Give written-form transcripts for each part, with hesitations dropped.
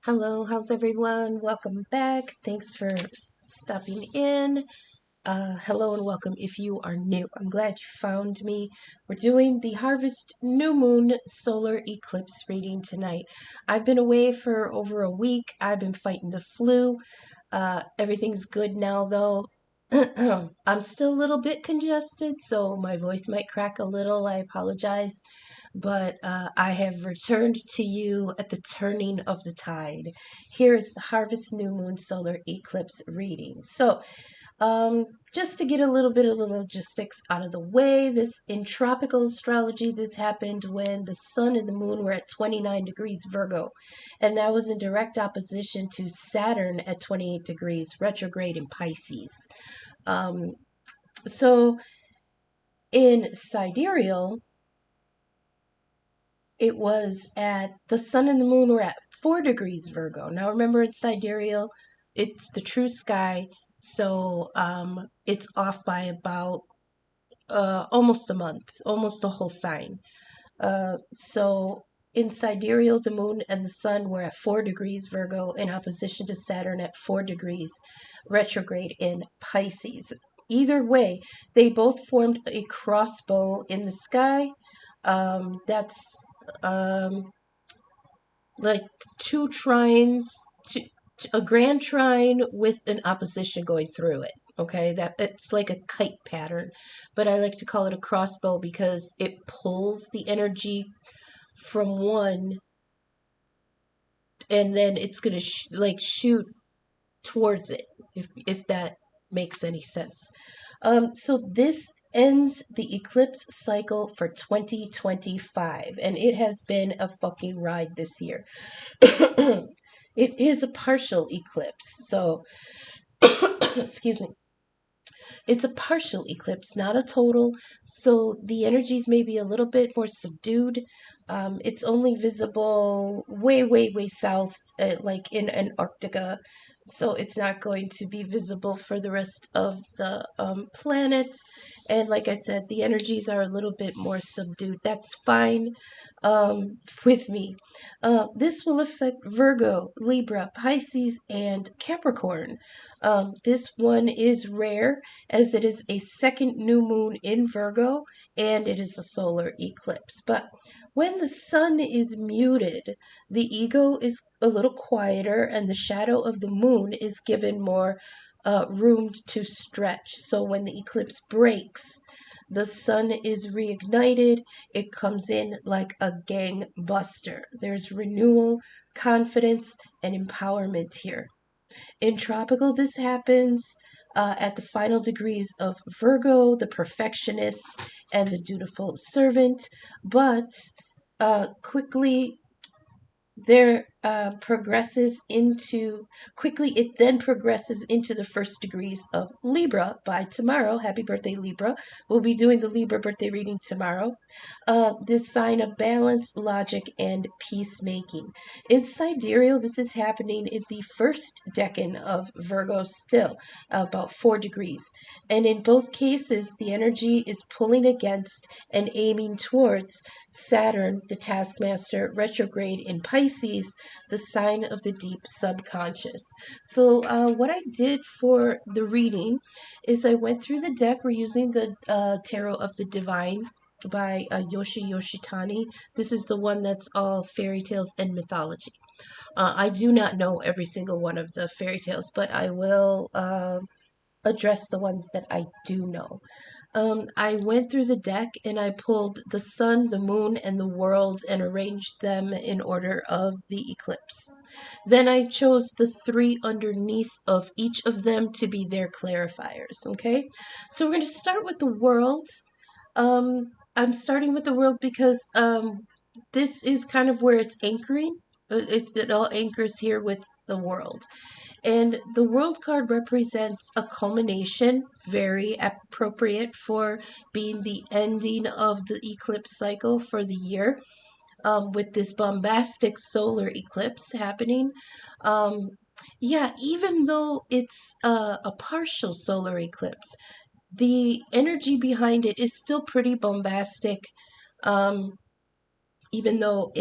Hello, how's everyone? Welcome back. Thanks for stopping in. Hello and welcome if you are new. I'm glad you found me. We're doing the Harvest New Moon Solar Eclipse reading tonight. I've been away for over a week. I've been fighting the flu. Everything's good now though. I'm still a little bit congested, so my voice might crack a little. I apologize. But I have returned to you at the turning of the tide. Here is the Harvest New Moon Solar Eclipse reading. Just to get a little bit of the logistics out of the way, this in tropical astrology, this happened when the sun and the moon were at 29 degrees Virgo, and that was in direct opposition to Saturn at 28 degrees retrograde in Pisces. Um, so in sidereal, it was at the sun and the moon were at 4 degrees Virgo. Now remember, it's sidereal, it's the true sky, so it's off by about almost a month, almost a whole sign. So in sidereal, the moon and the sun were at 4 degrees Virgo in opposition to Saturn at 4 degrees retrograde in Pisces. Either way, they both formed a crossbow in the sky. That's um, like two trines, two, a grand trine with an opposition going through it. Okay, that it's like a kite pattern, but I like to call it a crossbow because it pulls the energy from one, and then it's gonna shoot towards it. If that makes any sense. So this ends the eclipse cycle for 2025, and it has been a fucking ride this year. It is a partial eclipse, so excuse me. It's a partial eclipse, not a total, so the energies may be a little bit more subdued. It's only visible way, way, way south, like in Antarctica, so it's not going to be visible for the rest of the planet. And like I said, the energies are a little bit more subdued. That's fine with me. This will affect Virgo, Libra, Pisces, and Capricorn. This one is rare as it is a second new moon in Virgo and it is a solar eclipse. But when the sun is muted, the ego is a little quieter and the shadow of the moon is given more room to stretch. So when the eclipse breaks, the sun is reignited. It comes in like a gangbuster. There's renewal, confidence, and empowerment here. In tropical, this happens at the final degrees of Virgo, the perfectionist, and the dutiful servant, but quickly there progresses into quickly it then progresses into the first degrees of Libra by tomorrow. Happy birthday, Libra. We'll be doing the Libra birthday reading tomorrow. This sign of balance, logic, and peacemaking. In sidereal, this is happening in the first decan of Virgo, still about 4 degrees, and in both cases the energy is pulling against and aiming towards Saturn, the taskmaster, retrograde in Pisces, the sign of the deep subconscious. So, what I did for the reading is I went through the deck. We're using the Tarot of the Divine by Yoshi Yoshitani. This is the one that's all fairy tales and mythology. I do not know every single one of the fairy tales, but I will address the ones that I do know. I went through the deck and I pulled the sun, the moon, and the world and arranged them in order of the eclipse. Then I chose the three underneath of each of them to be their clarifiers. Okay, so we're going to start with the world. I'm starting with the world because this is kind of where it's anchoring. It all anchors here with the world. And the world card represents a culmination, very appropriate for being the ending of the eclipse cycle for the year, with this bombastic solar eclipse happening. Um, yeah, even though it's a partial solar eclipse, the energy behind it is still pretty bombastic, um, even though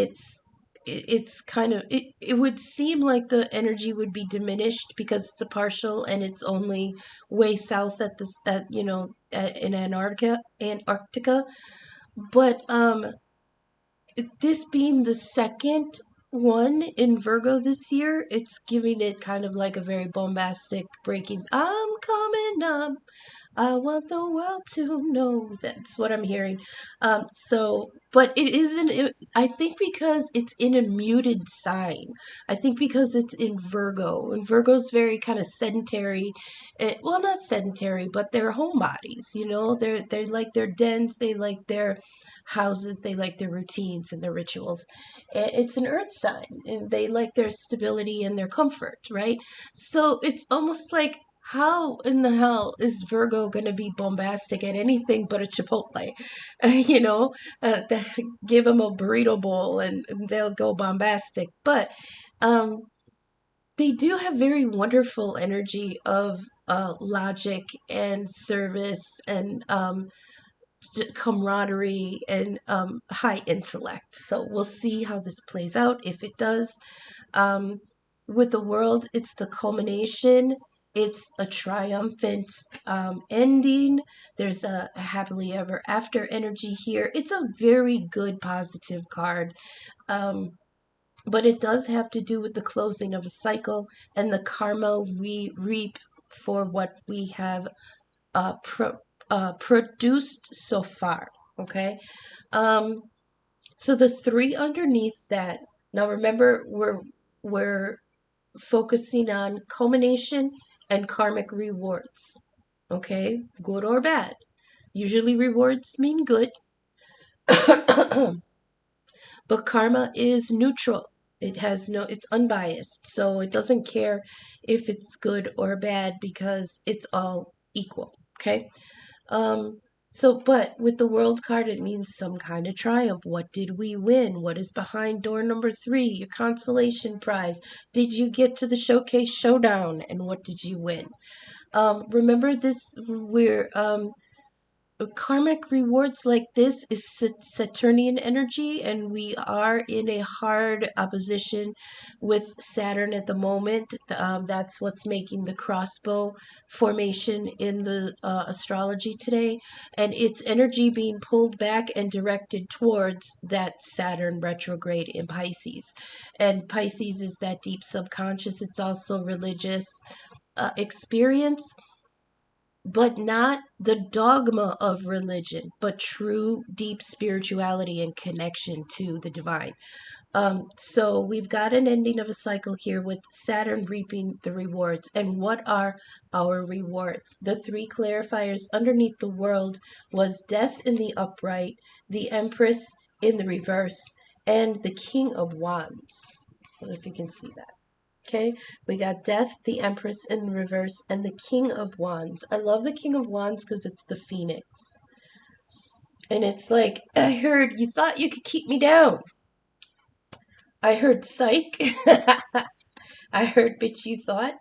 it's kind of it would seem like the energy would be diminished because it's a partial and it's only way south at this at in Antarctica, but this being the second one in Virgo this year, it's giving it kind of like a very bombastic breaking. I'm coming up. I want the world to know. That's what I'm hearing. But it isn't. I think because it's in a muted sign. I think because it's in Virgo, and Virgo's very kind of sedentary. Well, not sedentary, but they're homebodies. They like their dens. They like their houses. They like their routines and their rituals. It's an Earth sign, and they like their stability and their comfort, right? So it's almost like how in the hell is Virgo going to be bombastic at anything but a Chipotle? You know, give them a burrito bowl and they'll go bombastic. But um, they do have very wonderful energy of logic and service and camaraderie and high intellect. So we'll see how this plays out if it does. Um, with the world, it's the culmination. It's a triumphant ending. There's a happily ever after energy here. It's a very good positive card. Um, but it does have to do with the closing of a cycle and the karma we reap for what we have produced so far. Okay. Um, so the three underneath that. Now remember, we're focusing on culmination and karmic rewards. Okay, good or bad. Usually rewards mean good, but karma is neutral. It's unbiased. So it doesn't care if it's good or bad because it's all equal. Okay. Um, but with the world card, it means some kind of triumph. What did we win? What is behind door number 3? Your consolation prize. Did you get to the showcase showdown? And what did you win? Remember this, we're karmic rewards like this is Saturnian energy, and we are in a hard opposition with Saturn at the moment. That's what's making the crossbow formation in the astrology today, and its energy being pulled back and directed towards that Saturn retrograde in Pisces. And Pisces is that deep subconscious. It's also religious experience, but not the dogma of religion, but true deep spirituality and connection to the divine. So we've got an ending of a cycle here with Saturn reaping the rewards. And what are our rewards? The three clarifiers underneath the world was death in the upright, the Empress in the reverse, and the King of Wands. I don't know if you can see that. Okay, we got Death, the Empress in reverse, and the King of Wands. I love the King of Wands because it's the Phoenix. And it's like, I heard you thought you could keep me down. I heard psych. I heard bitch you thought.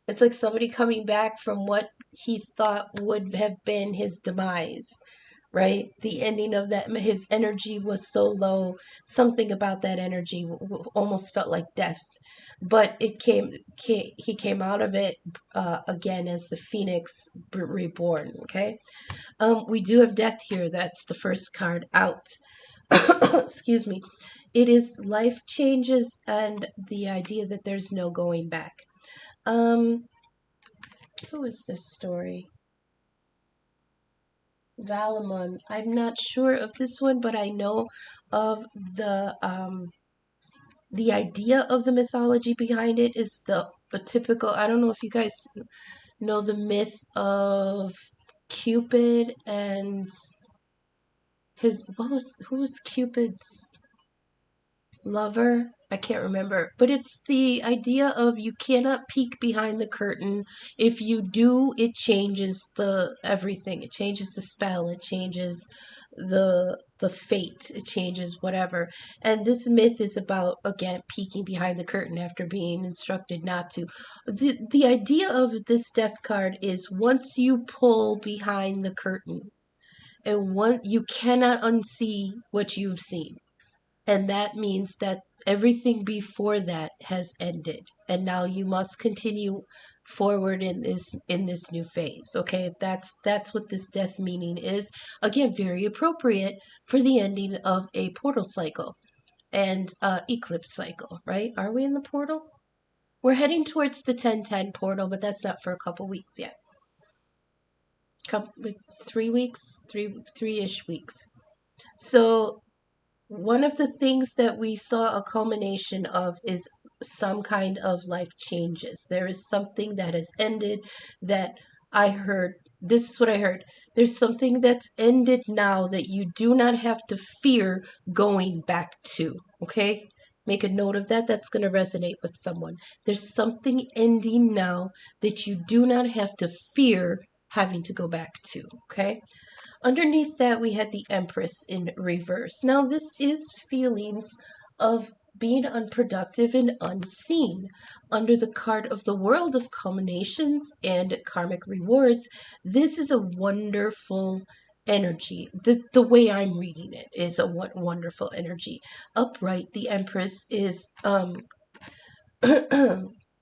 It's like somebody coming back from what he thought would have been his demise, right? The ending of that, his energy was so low. Something about that energy almost felt like death. But he came out of it again as the Phoenix reborn, okay? We do have death here. That's the first card out. Excuse me. It is life changes and the idea that there's no going back. Um, who is this story? Valamon. I'm not sure of this one, but I know of the idea of the mythology behind it is a typical. I don't know if you guys know the myth of Cupid and his who was Cupid's lover? I can't remember, but it's the idea of you cannot peek behind the curtain. If you do, it changes the everything. It changes the spell. It changes the fate. It changes whatever. And this myth is about again peeking behind the curtain after being instructed not to. The idea of this death card is once you pull behind the curtain, and you cannot unsee what you've seen. And that means that everything before that has ended. And now you must continue forward in this new phase. Okay, that's what this death meaning is. Again, very appropriate for the ending of a portal cycle and eclipse cycle, right? Are we in the portal? We're heading towards the 1010 portal, but that's not for a couple weeks yet. Couple 3 weeks, three-ish weeks. So one of the things that we saw a culmination of is some kind of life changes. There is something that has ended that I heard. This is what I heard. There's something that's ended now that you do not have to fear going back to. Okay? Make a note of that. That's going to resonate with someone. There's something ending now that you do not have to fear having to go back to. Okay? Underneath that, we had the Empress in reverse. Now, this is feelings of being unproductive and unseen. Under the card of the world of culminations and karmic rewards, this is a wonderful energy. The way I'm reading it is a wonderful energy. Upright, the Empress is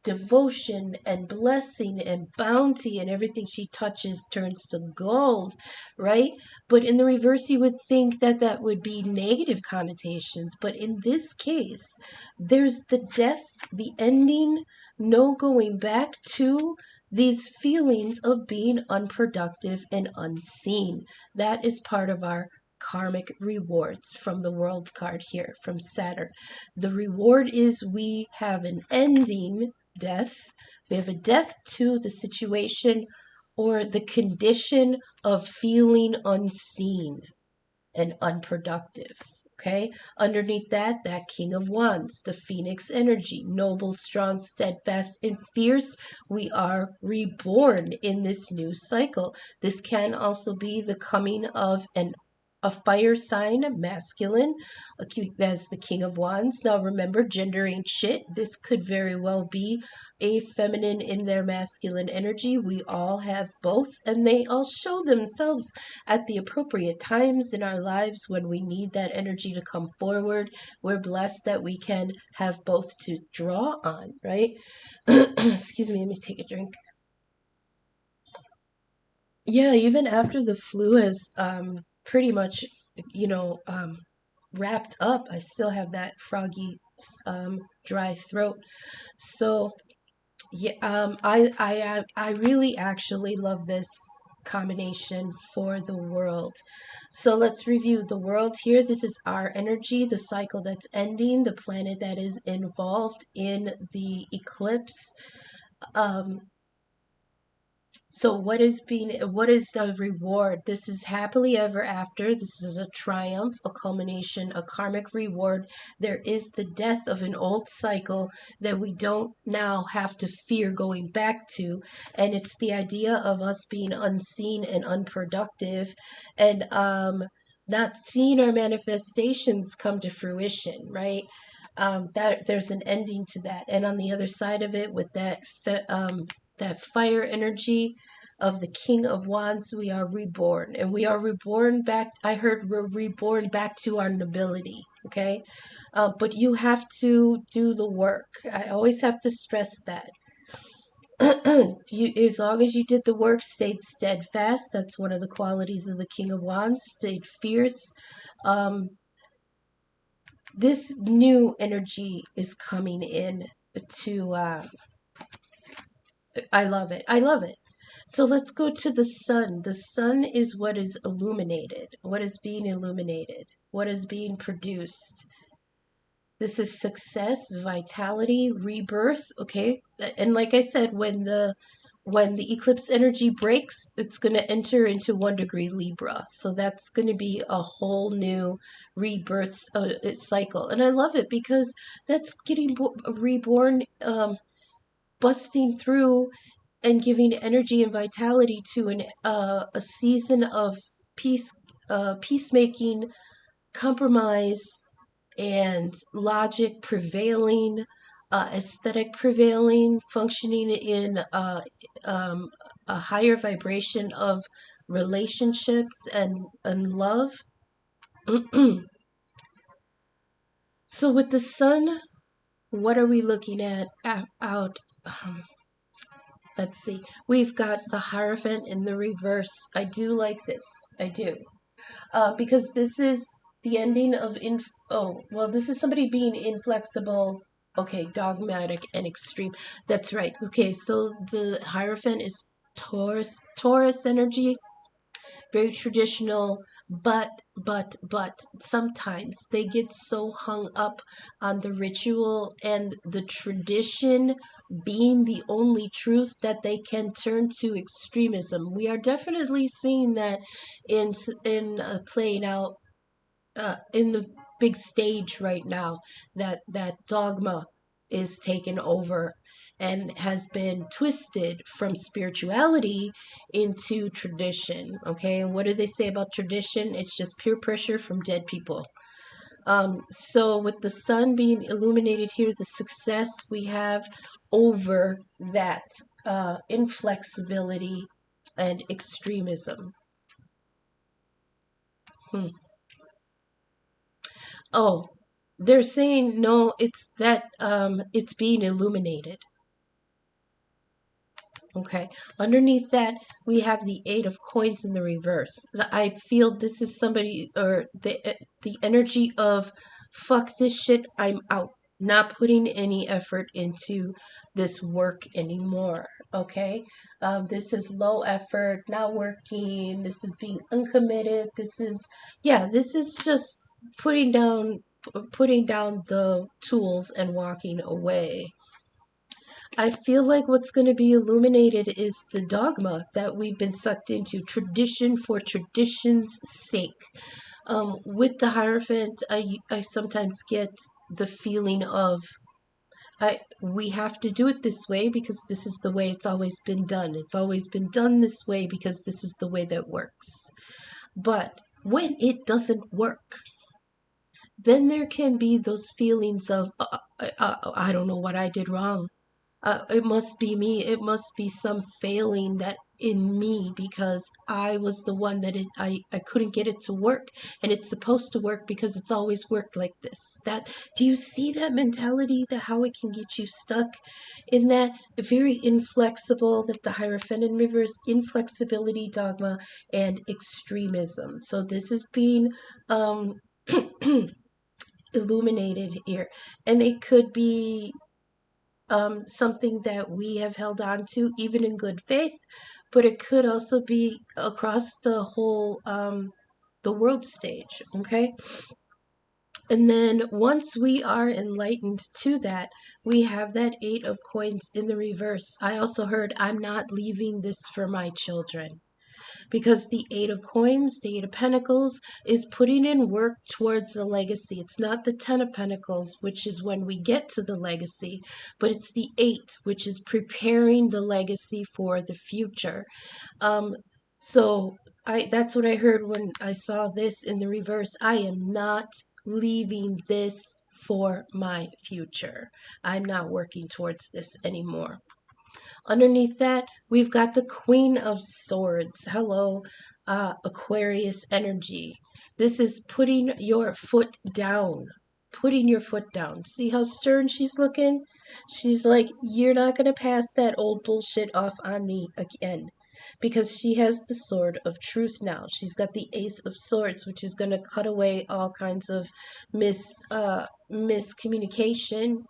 devotion and blessing and bounty, and everything she touches turns to gold, right? But in the reverse, you would think that that would be negative connotations. But in this case, there's the death, the ending, no going back to these feelings of being unproductive and unseen. That is part of our karmic rewards from the world card here from Saturn. The reward is we have an ending, death. We have a death to the situation or the condition of feeling unseen and unproductive. Okay, underneath that, that King of Wands, the Phoenix energy, noble, strong, steadfast, and fierce. We are reborn in this new cycle. This can also be the coming of a fire sign, masculine, as the King of Wands. Now remember, gender ain't shit. This could very well be a feminine in their masculine energy. We all have both, and they all show themselves at the appropriate times in our lives when we need that energy to come forward. We're blessed that we can have both to draw on, right? Excuse me, let me take a drink. Yeah, even after the flu has pretty much, you know, wrapped up, I still have that froggy, dry throat. So yeah, I really actually love this combination for the world. So let's review the world here. This is our energy, the cycle that's ending, the planet that is involved in the eclipse. Um, so what is the reward? This is happily ever after. This is a triumph, a culmination, a karmic reward. There is the death of an old cycle that we don't now have to fear going back to. And it's the idea of us being unseen and unproductive and not seeing our manifestations come to fruition, right? That there's an ending to that. And on the other side of it, with that fire energy of the King of Wands, we are reborn. And we are reborn back. I heard we're reborn back to our nobility. Okay. But you have to do the work. I always have to stress that. As long as you did the work, stayed steadfast. That's one of the qualities of the King of Wands. Stayed fierce. Um, this new energy is coming in to I love it. I love it. So let's go to the sun. The sun is what is illuminated, what is being illuminated, what is being produced. This is success, vitality, rebirth, okay? And like I said, when the eclipse energy breaks, it's going to enter into 1 degree Libra. So that's going to be a whole new rebirth cycle. And I love it because that's getting reborn, busting through and giving energy and vitality to a season of peacemaking, compromise, and logic prevailing, aesthetic prevailing, functioning in a higher vibration of relationships and love. So with the sun, what are we looking at out? Let's see. We've got the Hierophant in the reverse. I do like this. I do. Because this is the ending of oh, well, this is somebody being inflexible. Okay, dogmatic and extreme. That's right. Okay, so the Hierophant is Taurus energy, very traditional, but sometimes they get so hung up on the ritual and the tradition being the only truth that they can turn to extremism. We are definitely seeing that in playing out in the big stage right now, that dogma is taken over and has been twisted from spirituality into tradition. Okay, and what do they say about tradition? It's just peer pressure from dead people. So with the sun being illuminated here, the success we have over that inflexibility and extremism. Hmm. Oh, they're saying no, it's that it's being illuminated. Okay. Underneath that, we have the Eight of Coins in the reverse. I feel this is somebody, or the energy of fuck this shit, I'm out. Not putting any effort into this work anymore. Okay. This is low effort, not working. This is being uncommitted. This is, yeah, this is just putting down the tools and walking away. I feel like what's going to be illuminated is the dogma that we've been sucked into, tradition for tradition's sake. With the Hierophant, I sometimes get the feeling of we have to do it this way because this is the way it's always been done. It's always been done this way because this is the way that works. But when it doesn't work, then there can be those feelings of, I don't know what I did wrong. It must be me. It must be some failing that in me because I was the one that I couldn't get it to work, and it's supposed to work because it's always worked like this. That, do you see that mentality, that how it can get you stuck in that very inflexible, that the Hierophant in reverse, inflexibility, dogma, and extremism. So this is being illuminated here, and it could be something that we have held on to even in good faith, but it could also be across the whole the world stage. Okay, and then once we are enlightened to that, we have that Eight of Coins in the reverse. I also heard, I'm not leaving this for my children, because the Eight of Coins, the Eight of Pentacles, is putting in work towards the legacy. It's not the Ten of Pentacles, which is when we get to the legacy, but it's the Eight, which is preparing the legacy for the future. Um, so that's what I heard when I saw this in the reverse. I am not leaving this for my future. I'm not working towards this anymore. Underneath that, we've got the Queen of Swords. Hello, Aquarius energy. This is putting your foot down. Putting your foot down. See how stern she's looking? She's like, you're not going to pass that old bullshit off on me again. Because she has the sword of truth now. She's got the Ace of Swords, which is going to cut away all kinds of miscommunication,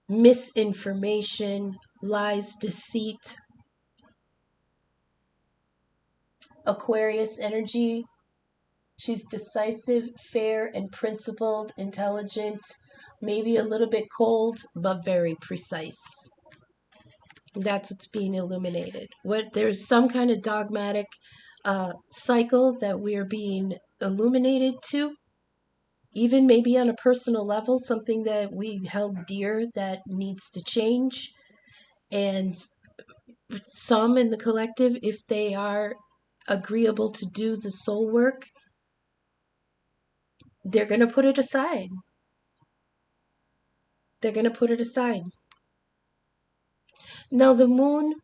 misinformation, lies, deceit. Aquarius energy. She's decisive, fair, and principled, intelligent, maybe a little bit cold, but very precise. That's what's being illuminated. What there's some kind of dogmatic cycle that we are being illuminated to, even maybe on a personal level, something that we held dear that needs to change. And some in the collective, if they are agreeable to do the soul work, they're going to put it aside. They're going to put it aside. Now, the moon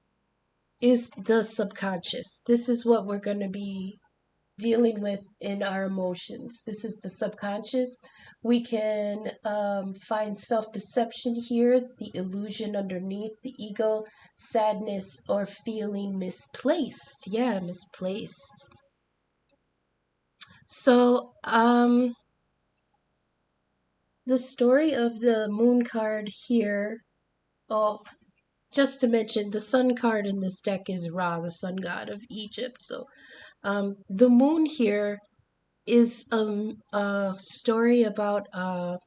is the subconscious. This is what we're going to be dealing with in our emotions. This is the subconscious. We can find self deception here, the illusion underneath, the ego, sadness, or feeling misplaced. Yeah, misplaced. So, the story of the moon card here. Oh, just to mention, the sun card in this deck is Ra, the sun god of Egypt. So, the moon here is a story about a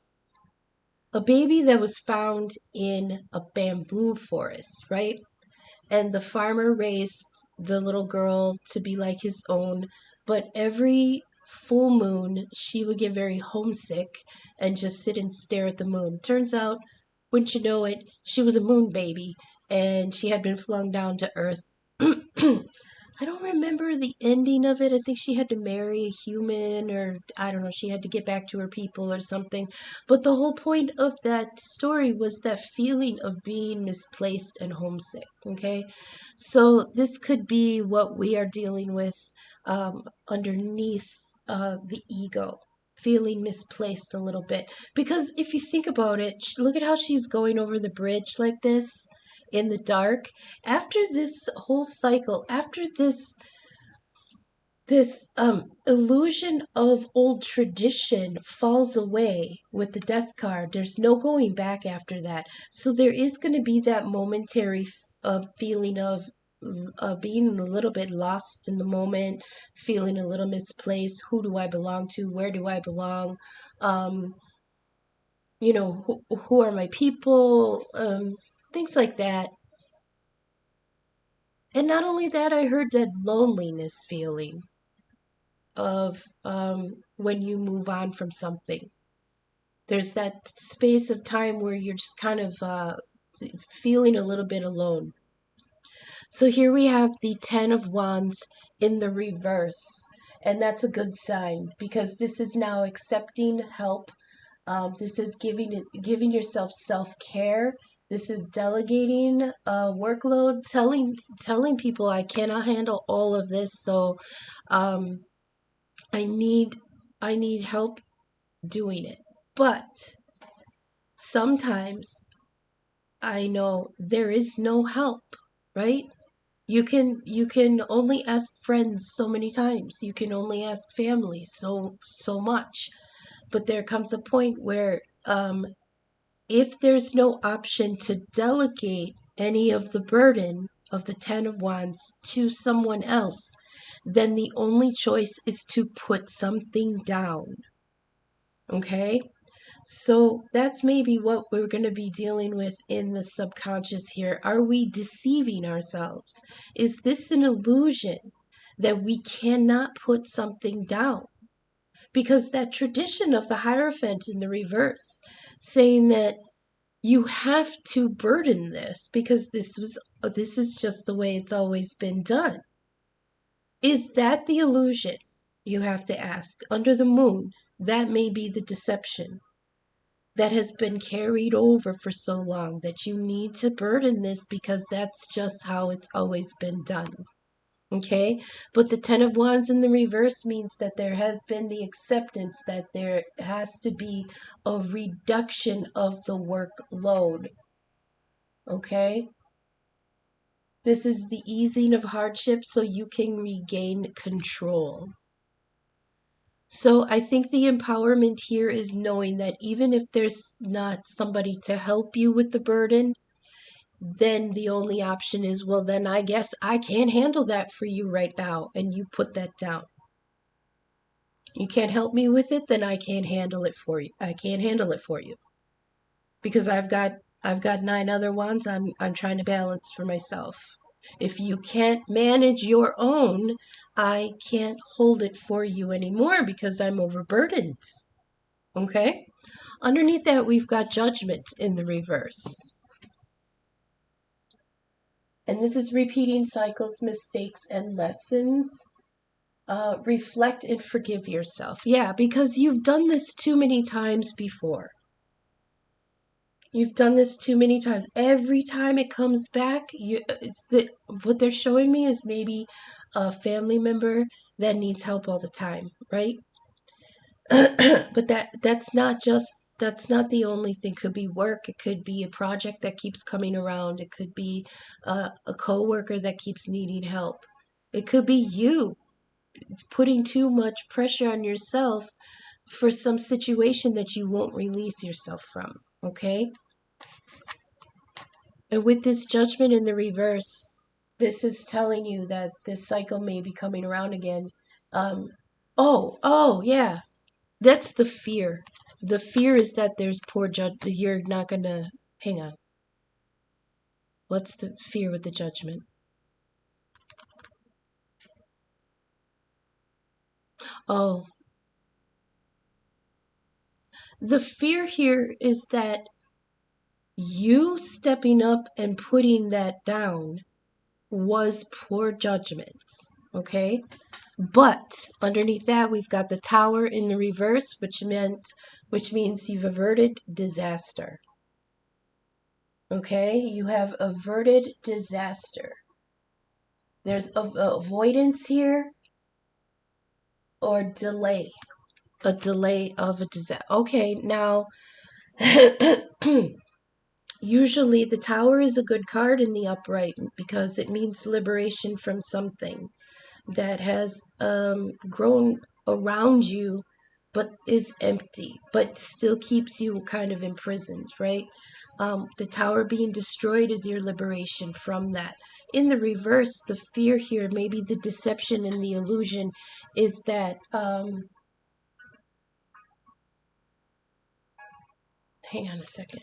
baby that was found in a bamboo forest, right? And the farmer raised the little girl to be like his own, but every full moon she would get very homesick and just sit and stare at the moon. Turns out, wouldn't you know it, she was a moon baby and she had been flung down to earth. I don't remember the ending of it. I think she had to marry a human, or I don't know, she had to get back to her people or something. But the whole point of that story was that feeling of being misplaced and homesick. Okay. So this could be what we are dealing with underneath the ego. Feeling misplaced a little bit. Because if you think about it, look at how she's going over the bridge like this in the dark. After this whole cycle, after this illusion of old tradition falls away with the death card, there's no going back after that. So there is going to be that momentary feeling of being a little bit lost in the moment, feeling a little misplaced. Who do I belong to? Where do I belong? Um, who are my people? Things like that. And not only that, I heard that loneliness feeling of when you move on from something. There's that space of time where you're just kind of feeling a little bit alone. So here we have the Ten of Wands in the reverse. And that's a good sign because this is now accepting help. This is giving yourself self-care. This is delegating workload, telling people I cannot handle all of this, so um, I need help doing it. But sometimes I know there is no help, right? You can only ask friends so many times. You can only ask family so much. But there comes a point where if there's no option to delegate any of the burden of the Ten of Wands to someone else, then the only choice is to put something down. Okay? So that's maybe what we're going to be dealing with in the subconscious here. Are we deceiving ourselves? Is this an illusion that we cannot put something down? Because that tradition of the Hierophant in the reverse, saying that you have to burden this because this is just the way it's always been done. Is that the illusion? You have to ask. Under the moon, that may be the deception that has been carried over for so long that you need to burden this because that's just how it's always been done. Okay? But the Ten of Wands in the reverse means that there has been the acceptance that there has to be a reduction of the workload. Okay? This is the easing of hardship so you can regain control. So I think the empowerment here is knowing that even if there's not somebody to help you with the burden, then the only option is, well, then I guess I can't handle that for you right now, and you put that down. You can't help me with it, then I can't handle it for you. I can't handle it for you. Because I've got 9 other ones I'm trying to balance for myself. If you can't manage your own, I can't hold it for you anymore because I'm overburdened. Okay? Underneath that, we've got judgment in the reverse. And this is repeating cycles, mistakes, and lessons. Reflect and forgive yourself. Yeah, because you've done this too many times before. You've done this too many times. Every time it comes back, what they're showing me is maybe a family member that needs help all the time, right? But that's not the only thing. Could be work, it could be a project that keeps coming around, it could be a coworker that keeps needing help, it could be you putting too much pressure on yourself for some situation that you won't release yourself from, okay? And with this judgment in the reverse, this is telling you that this cycle may be coming around again. um yeah, that's the fear. The fear is that there's poor judge. You're not gonna. Hang on. What's the fear with the judgment? Oh, the fear here is that you stepping up and putting that down was poor judgments. Okay? But underneath that, we've got the tower in the reverse, which means you've averted disaster. Okay? You have averted disaster. There's avoidance here or delay. A delay of a disaster. Okay, now usually the tower is a good card in the upright because it means liberation from something that has grown around you but is empty, but still keeps you kind of imprisoned, right? The tower being destroyed is your liberation from that. In the reverse, the fear here, maybe the deception and the illusion, is that hang on a second.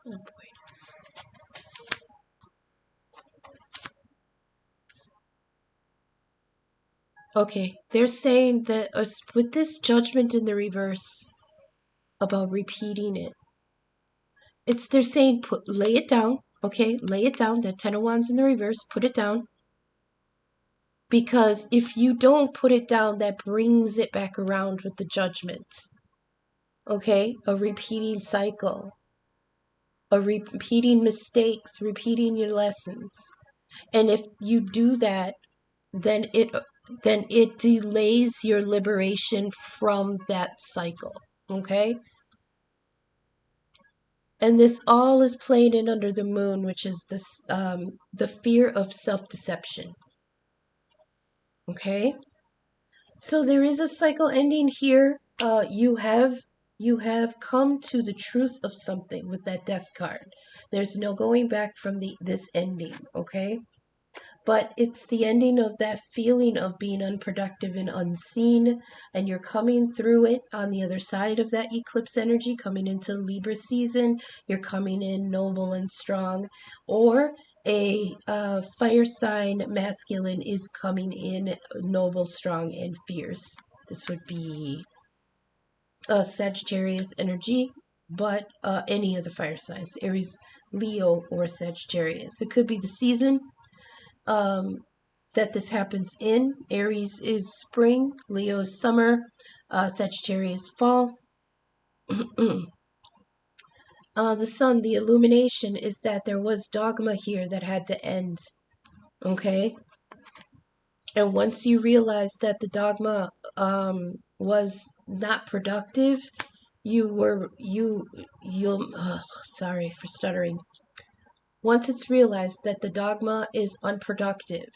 Oh boy. Okay, they're saying that with this judgment in the reverse about repeating it, they're saying lay it down. Okay, lay it down. That Ten of Wands in the reverse, put it down. Because if you don't put it down, that brings it back around with the judgment. Okay, a repeating cycle, a repeating mistakes, repeating your lessons. And if you do that, then it delays your liberation from that cycle. Okay? And this all is played in under the moon, which is this the fear of self-deception. Okay? So there is a cycle ending here. You have come to the truth of something with that death card. There's no going back from this ending, okay? But it's the ending of that feeling of being unproductive and unseen, and you're coming through it on the other side of that eclipse energy, coming into Libra season. You're coming in noble and strong, or a fire sign masculine is coming in noble, strong, and fierce. This would be Sagittarius energy, but any of the fire signs, Aries, Leo, or Sagittarius. It could be the season um, that this happens in. Aries is spring, Leo is summer, Sagittarius fall. The sun, the illumination is that there was dogma here that had to end. Okay? And once you realize that the dogma was not productive, sorry for stuttering. Once it's realized that the dogma is unproductive,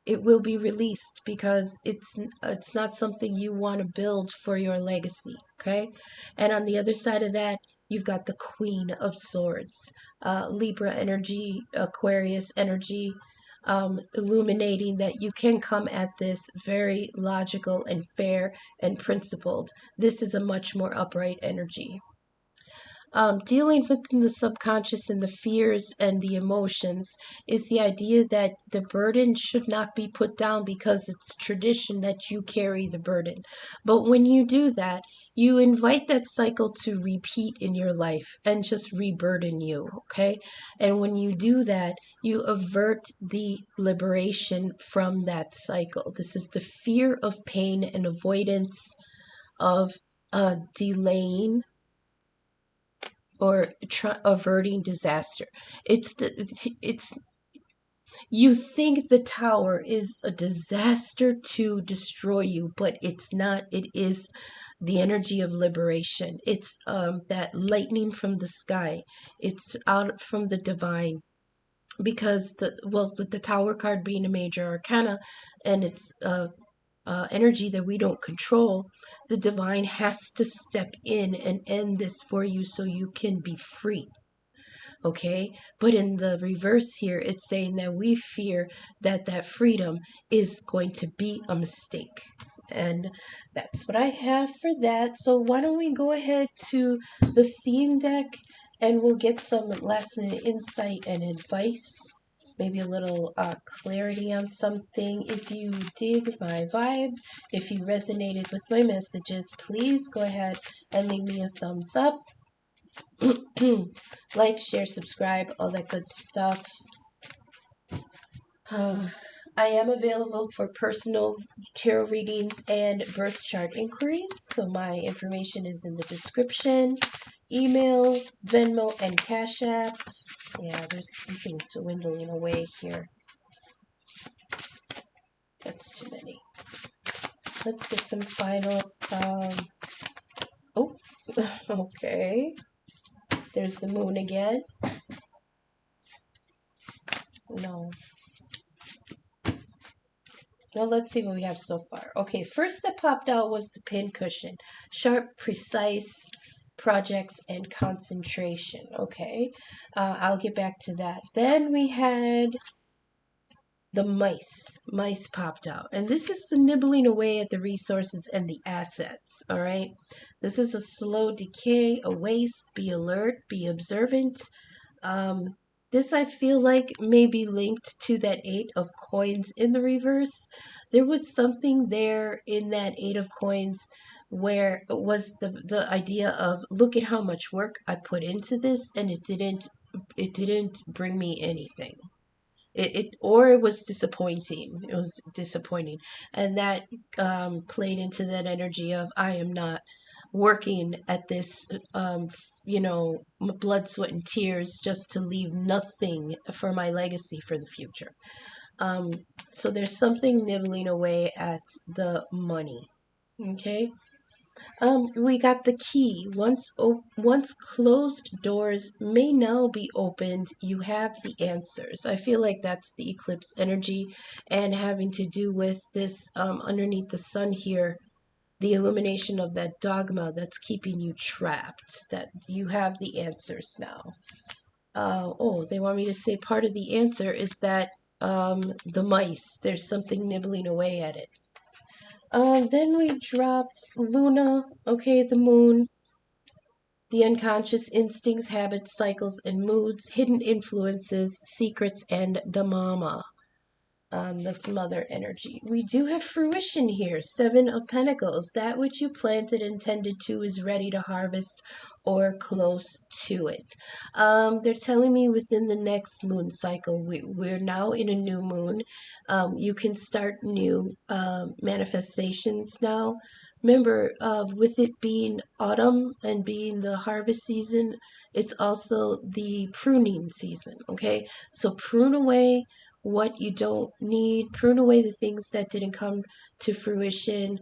it will be released because it's not something you want to build for your legacy, okay? And on the other side of that, you've got the Queen of Swords, Libra energy, Aquarius energy, illuminating that you can come at this very logical and fair and principled. This is a much more upright energy. Dealing with the subconscious and the fears and the emotions is the idea that the burden should not be put down because it's tradition that you carry the burden. But when you do that, you invite that cycle to repeat in your life and just reburden you, okay? And when you do that, you avert the liberation from that cycle. This is the fear of pain and avoidance of delaying or averting disaster. It's You think the tower is a disaster to destroy you, but it's not. It is the energy of liberation. It's that lightning from the sky. It's out from the divine, because with the tower card being a major arcana, and it's energy that we don't control, the divine has to step in and end this for you so you can be free. Okay, but in the reverse here, it's saying that we fear that that freedom is going to be a mistake. And that's what I have for that. So why don't we go ahead to the theme deck, and we'll get some last minute insight and advice, maybe a little clarity on something. If you dig my vibe, if you resonated with my messages, please go ahead and leave me a thumbs up. Like, share, subscribe, all that good stuff. I am available for personal tarot readings and birth chart inquiries, so my information is in the description. Email, Venmo, and Cash App. Yeah, there's something dwindling away here. That's too many. Let's get some final. Oh, okay. There's the moon again. No. Well, let's see what we have so far. Okay, first that popped out was the pin cushion. Sharp, precise projects and concentration. Okay, I'll get back to that. Then we had the mice. Mice popped out. And this is the nibbling away at the resources and the assets. All right, this is a slow decay, a waste. Be alert, be observant. This I feel like may be linked to that Eight of Coins in the reverse. There was something there in that Eight of Coins where it was the idea of, look at how much work I put into this, and it didn't bring me anything. It was disappointing. It was disappointing, and that played into that energy of, I am not working at this, blood, sweat, and tears just to leave nothing for my legacy for the future. So there's something nibbling away at the money. Okay. We got the key. Once closed doors may now be opened, you have the answers. I feel like that's the eclipse energy, and having to do with this underneath the sun here, the illumination of that dogma that's keeping you trapped, that you have the answers now. They want me to say part of the answer is that the mice, there's something nibbling away at it. Then we dropped Luna, okay, the moon, the unconscious instincts, habits, cycles, and moods, hidden influences, secrets, and the mama. That's mother energy. We do have fruition here. Seven of Pentacles. That which you planted and tended to is ready to harvest or close to it. They're telling me within the next moon cycle, we're now in a new moon. You can start new manifestations now. Remember, with it being autumn and being the harvest season, it's also the pruning season, okay? So prune away what you don't need, prune away the things that didn't come to fruition,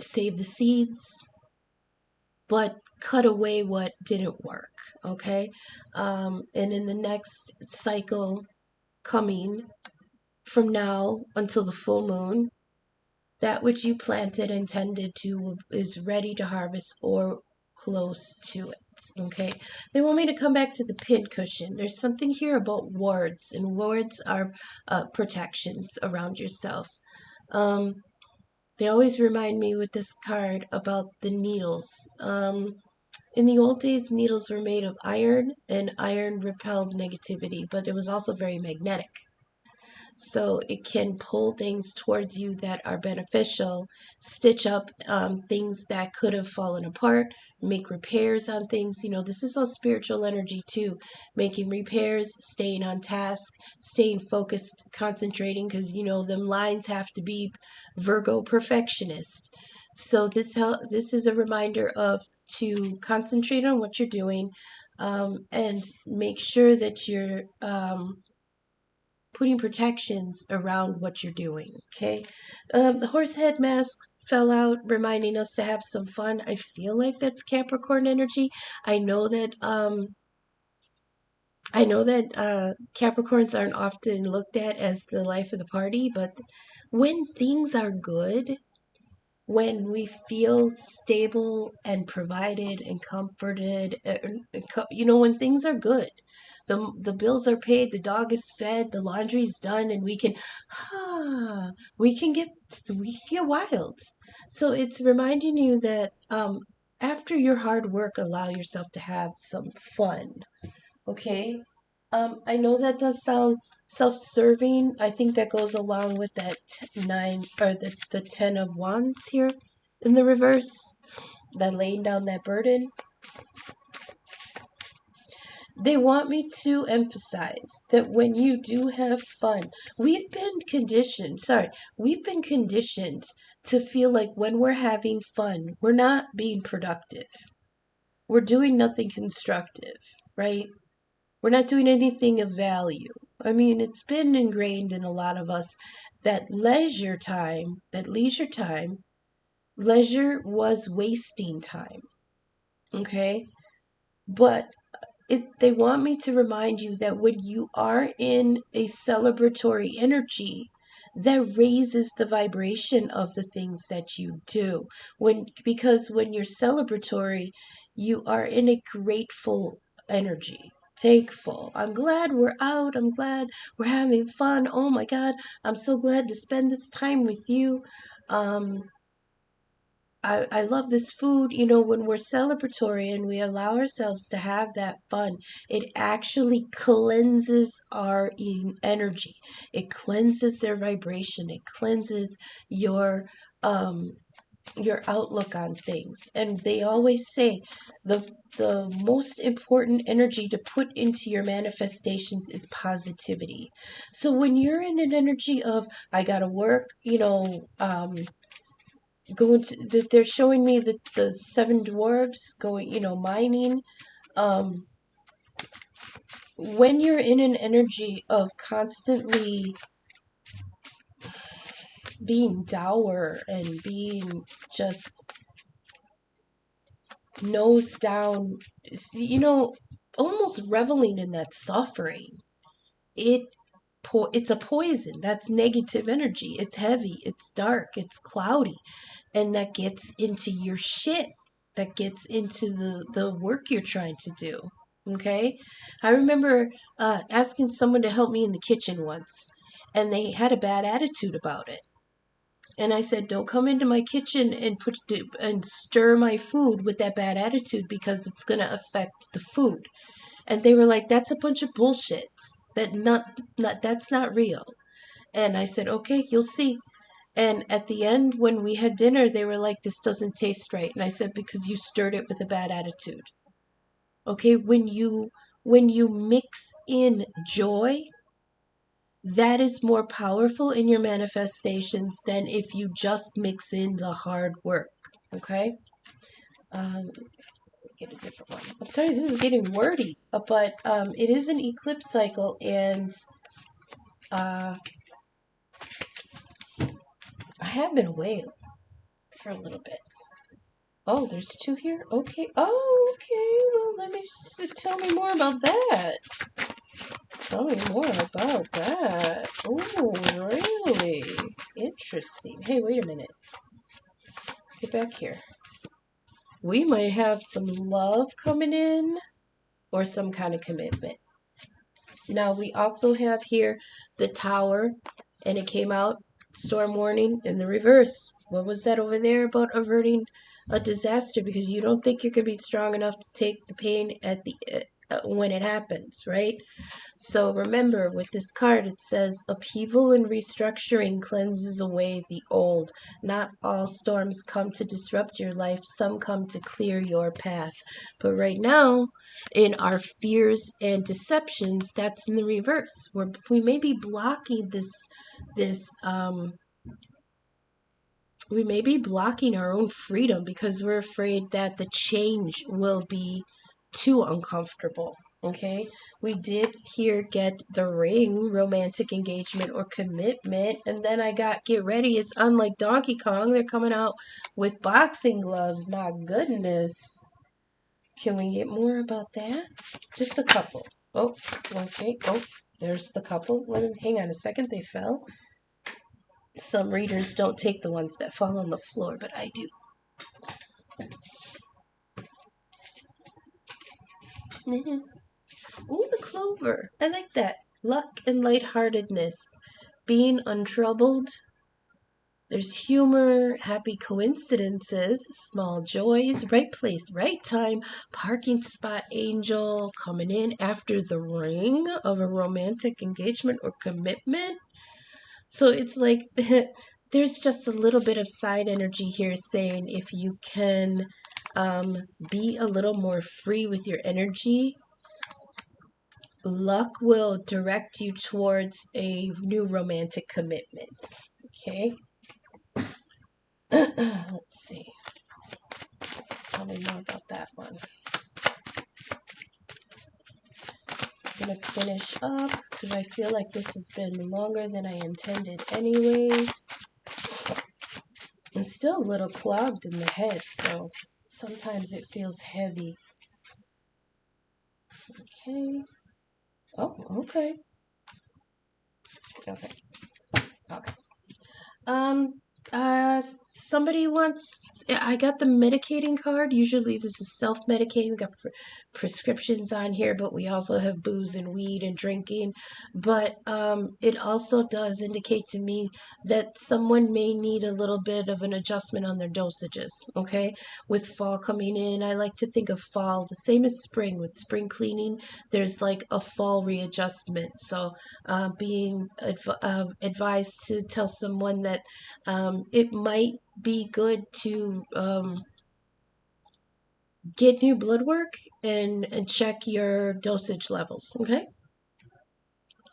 save the seeds, but cut away what didn't work, okay? And in the next cycle coming from now until the full moon, that which you planted and tended to is ready to harvest or close to it. Okay, they want me to come back to the pin cushion. There's something here about wards, and wards are protections around yourself. They always remind me with this card about the needles. In the old days, needles were made of iron, and iron repelled negativity, but it was also very magnetic. So it can pull things towards you that are beneficial, stitch up things that could have fallen apart, make repairs on things. This is all spiritual energy too, making repairs, staying on task, staying focused, concentrating, because them lines have to be Virgo perfectionist. So this is a reminder of to concentrate on what you're doing, and make sure that you're putting protections around what you're doing. Okay. The horse head mask fell out, reminding us to have some fun. I feel like that's Capricorn energy. I know that Capricorns aren't often looked at as the life of the party, but when things are good, when we feel stable and provided and comforted, when things are good, the bills are paid, the dog is fed, the laundry's done, and ah, we can get wild. So it's reminding you that after your hard work, allow yourself to have some fun. Okay. I know that does sound self-serving. I think that goes along with that nine or the 10 of Wands here in the reverse, that laying down that burden. They want me to emphasize that when you do have fun, we've been conditioned to feel like when we're having fun, we're not being productive. We're doing nothing constructive, right? We're not doing anything of value. I mean, it's been ingrained in a lot of us that leisure was wasting time. Okay? But they want me to remind you that when you are in a celebratory energy, that raises the vibration of the things that you do. Because when you're celebratory, you are in a grateful energy. Thankful. I'm glad we're out. I'm glad we're having fun. Oh my God, I'm so glad to spend this time with you. Um, I love this food. When we're celebratory and we allow ourselves to have that fun, it actually cleanses our energy. It cleanses their vibration. It cleanses your um your outlook on things. And they always say the most important energy to put into your manifestations is positivity. So when you're in an energy of I gotta work, going to they're showing me the seven dwarves going, mining. um when you're in an energy of constantly being dour and being just nose down, you know almost reveling in that suffering, it it's a poison. That's negative energy. It's heavy, it's dark, it's cloudy, and that gets into your shit, that gets into the work you're trying to do. Okay. I remember asking someone to help me in the kitchen once, and they had a bad attitude about it. And I said, don't come into my kitchen and stir my food with that bad attitude, because it's going to affect the food. And they were like, that's a bunch of bullshit. That's not real. And I said, okay, you'll see. And at the end, when we had dinner, they were like, this doesn't taste right. And I said, because you stirred it with a bad attitude. Okay, when you mix in joy, that is more powerful in your manifestations than if you just mix in the hard work. Okay? Um, get a different one. I'm sorry, this is getting wordy, but it is an eclipse cycle, and uh, I have been away for a little bit. Oh, there's two here? Okay. Oh, okay. Well, tell me more about that. Tell me more about that. Oh, really? Interesting. Hey, wait a minute. Get back here. We might have some love coming in, or some kind of commitment. Now, we also have here the Tower, and it came out storm warning in the reverse. What was that over there about averting a disaster? Because you don't think you're going to be strong enough to take the pain at the when it happens, right? So remember, with this card, it says upheaval and restructuring cleanses away the old. Not all storms come to disrupt your life. Some come to clear your path. But right now, in our fears and deceptions, that's in the reverse. We may be blocking this we may be blocking our own freedom because we're afraid that the change will be too uncomfortable. Okay, we did here get the ring, romantic engagement or commitment, and then I got get ready. It's unlike Donkey Kong. They're coming out with boxing gloves. My goodness. Can we get more about that? Just a couple. Oh, okay. Oh, there's the couple. Hang on a second. They fell. Some readers don't take the ones that fall on the floor, but I do. Ooh, the clover. I like that. Luck and lightheartedness. Being untroubled. There's humor, happy coincidences, small joys, right place, right time, parking spot angel coming in after the ring of a romantic engagement or commitment. So it's like there's just a little bit of side energy here saying if you can be a little more free with your energy, luck will direct you towards a new romantic commitment. Okay? Let's see. Tell me more about that one. I'm going to finish up because I feel like this has been longer than I intended anyways. I'm still a little clogged in the head, so sometimes it feels heavy. Okay. Oh, okay. Okay. Okay. Um, somebody wants, I got the medicating card. Usually this is self-medicating. We got prescriptions on here, but we also have booze and weed and drinking. But it also does indicate to me that someone may need a little bit of an adjustment on their dosages, okay? With fall coming in, I like to think of fall the same as spring. With spring cleaning, there's like a fall readjustment. So being advised to tell someone that it might be good to get new blood work and check your dosage levels, okay?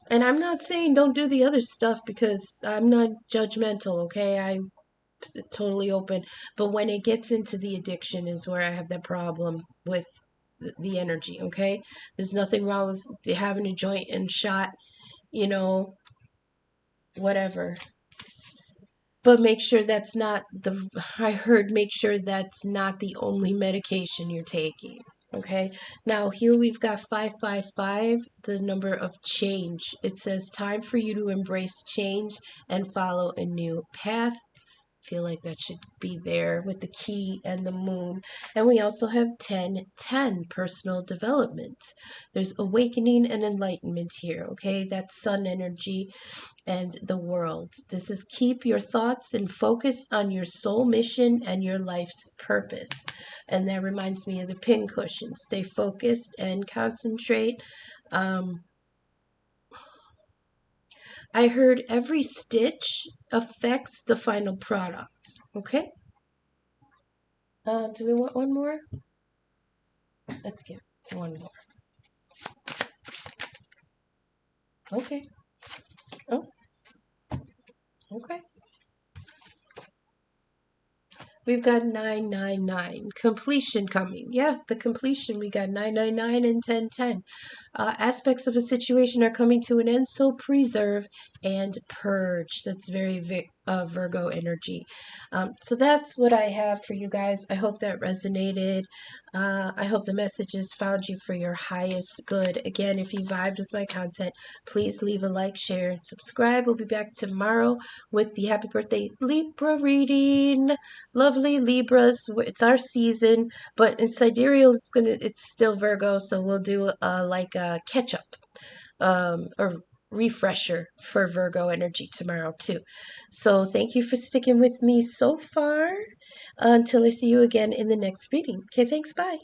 And I'm not saying don't do the other stuff because I'm not judgmental, okay? I'm totally open. But when it gets into the addiction is where I have that problem with the energy, okay? There's nothing wrong with having a joint and shot, you know, whatever. But make sure that's not the, I heard make sure that's not the only medication you're taking. Okay, now here we've got 555, the number of change. It says time for you to embrace change and follow a new path. Feel like that should be there with the key and the moon. And we also have 1010, personal development. There's awakening and enlightenment here, okay? That's sun energy and the world. This is keep your thoughts and focus on your soul mission and your life's purpose. And that reminds me of the pin cushion. Stay focused and concentrate. I heard every stitch affects the final product. Okay? Do we want one more? Let's get one more. Okay. Oh, okay. We've got 999. Completion coming. Yeah, the completion. We got 999 and 1010. Aspects of a situation are coming to an end, so preserve and purge. That's very Virgo energy. So that's what I have for you guys. I hope that resonated. I hope the messages found you for your highest good. Again, if you vibed with my content, please leave a like, share, and subscribe. We'll be back tomorrow with the Happy Birthday Libra reading. Lovely Libras, it's our season, but in sidereal it's still Virgo, so we'll do like a catch up or refresher for Virgo energy tomorrow too. So thank you for sticking with me so far until I see you again in the next reading. Okay, thanks, bye.